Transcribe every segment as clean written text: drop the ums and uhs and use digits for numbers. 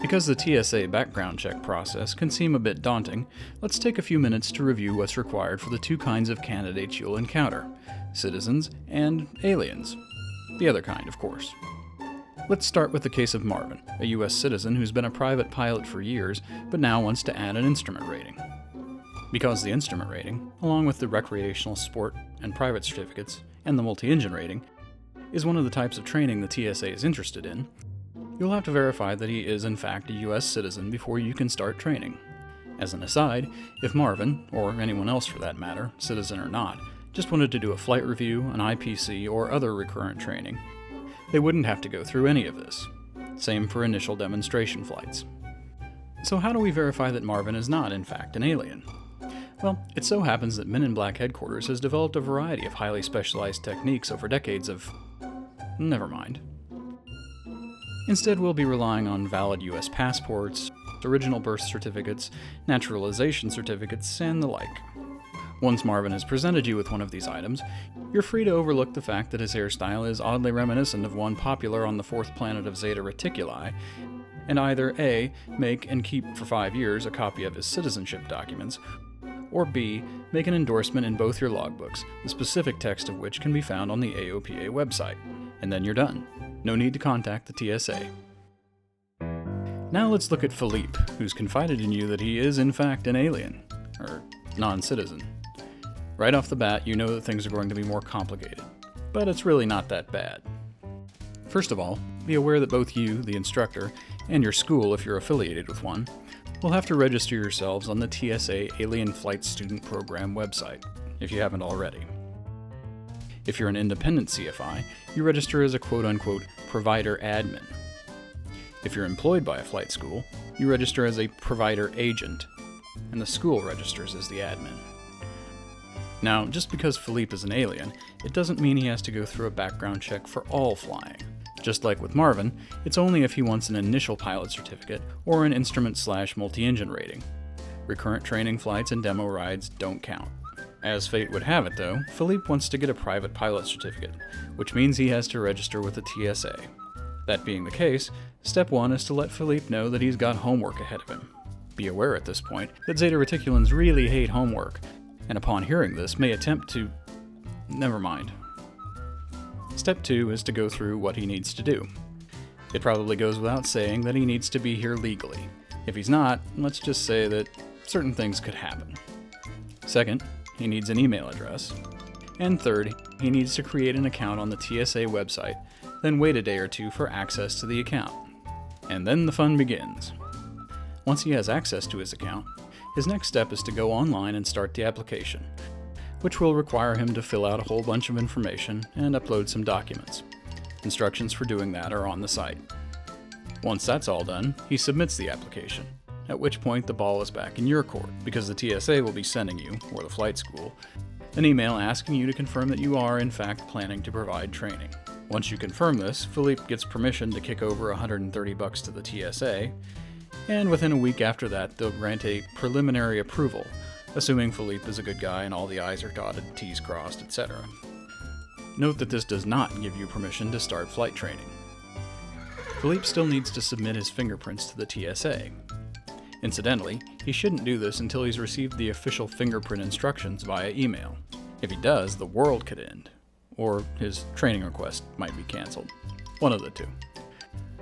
Because the TSA background check process can seem a bit daunting, let's take a few minutes to review what's required for the two kinds of candidates you'll encounter: citizens and aliens. The other kind, of course. Let's start with the case of Marvin, a US citizen who's been a private pilot for years, but now wants to add an instrument rating. Because the instrument rating, along with the recreational, sport, and private certificates, and the multi-engine rating, is one of the types of training the TSA is interested in, you'll have to verify that he is in fact a US citizen before you can start training. As an aside, if Marvin, or anyone else for that matter, citizen or not, just wanted to do a flight review, an IPC, or other recurrent training, they wouldn't have to go through any of this. Same for initial demonstration flights. So how do we verify that Marvin is not in fact an alien? Well, it so happens that Men in Black Headquarters has developed a variety of highly specialized techniques over decades of... never mind. Instead, we'll be relying on valid US passports, original birth certificates, naturalization certificates, and the like. Once Marvin has presented you with one of these items, you're free to overlook the fact that his hairstyle is oddly reminiscent of one popular on the fourth planet of Zeta Reticuli, and either A, make and keep for 5 years a copy of his citizenship documents, or B, make an endorsement in both your logbooks, the specific text of which can be found on the AOPA website. And then you're done. No need to contact the TSA. Now let's look at Philippe, who's confided in you that he is in fact an alien, or non-citizen. Right off the bat, you know that things are going to be more complicated, but it's really not that bad. First of all, be aware that both you, the instructor, and your school, if you're affiliated with one, will have to register yourselves on the TSA Alien Flight Student Program website, if you haven't already. If you're an independent CFI, you register as a quote-unquote provider admin. If you're employed by a flight school, you register as a provider agent, and the school registers as the admin. Now, just because Philippe is an alien, it doesn't mean he has to go through a background check for all flying. Just like with Marvin, it's only if he wants an initial pilot certificate or an instrument/multi-engine rating. Recurrent training flights and demo rides don't count. As fate would have it, though, Philippe wants to get a private pilot certificate, which means he has to register with the TSA. That being the case, step 1 is to let Philippe know that he's got homework ahead of him. Be aware at this point that Zeta Reticulans really hate homework, and upon hearing this may attempt to... never mind. Step 2 is to go through what he needs to do. It probably goes without saying that he needs to be here legally. If he's not, let's just say that certain things could happen. Second, he needs an email address. And third, he needs to create an account on the TSA website, then wait a day or two for access to the account. And then the fun begins. Once he has access to his account, his next step is to go online and start the application, which will require him to fill out a whole bunch of information and upload some documents. Instructions for doing that are on the site. Once that's all done, he submits the application, at which point the ball is back in your court, because the TSA will be sending you, or the flight school, an email asking you to confirm that you are in fact planning to provide training. Once you confirm this, Philippe gets permission to kick over $130 to the TSA, and within a week after that they'll grant a preliminary approval, assuming Philippe is a good guy and all the I's are dotted, T's crossed, etc. Note that this does not give you permission to start flight training. Philippe still needs to submit his fingerprints to the TSA. Incidentally, he shouldn't do this until he's received the official fingerprint instructions via email. If he does, the world could end, or his training request might be canceled. One of the two.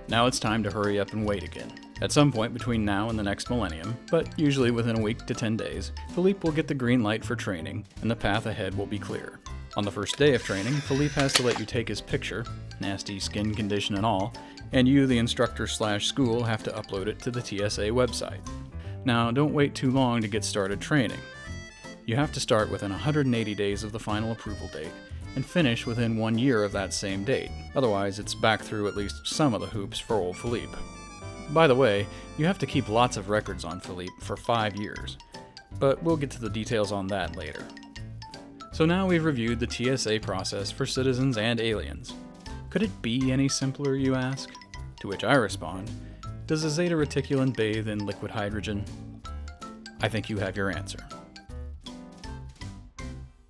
Now it's time to hurry up and wait again. At some point between now and the next millennium, but usually within a week to 10 days, Philippe will get the green light for training, and the path ahead will be clear. On the first day of training, Philippe has to let you take his picture, nasty skin condition and all, and you, the instructor/school, have to upload it to the TSA website. Now, don't wait too long to get started training. You have to start within 180 days of the final approval date, and finish within 1 year of that same date. Otherwise, it's back through at least some of the hoops for old Philippe. By the way, you have to keep lots of records on Philippe for 5 years, but we'll get to the details on that later. So now we've reviewed the TSA process for citizens and aliens. Could it be any simpler, you ask? To which I respond, does a Zeta Reticulan bathe in liquid hydrogen? I think you have your answer.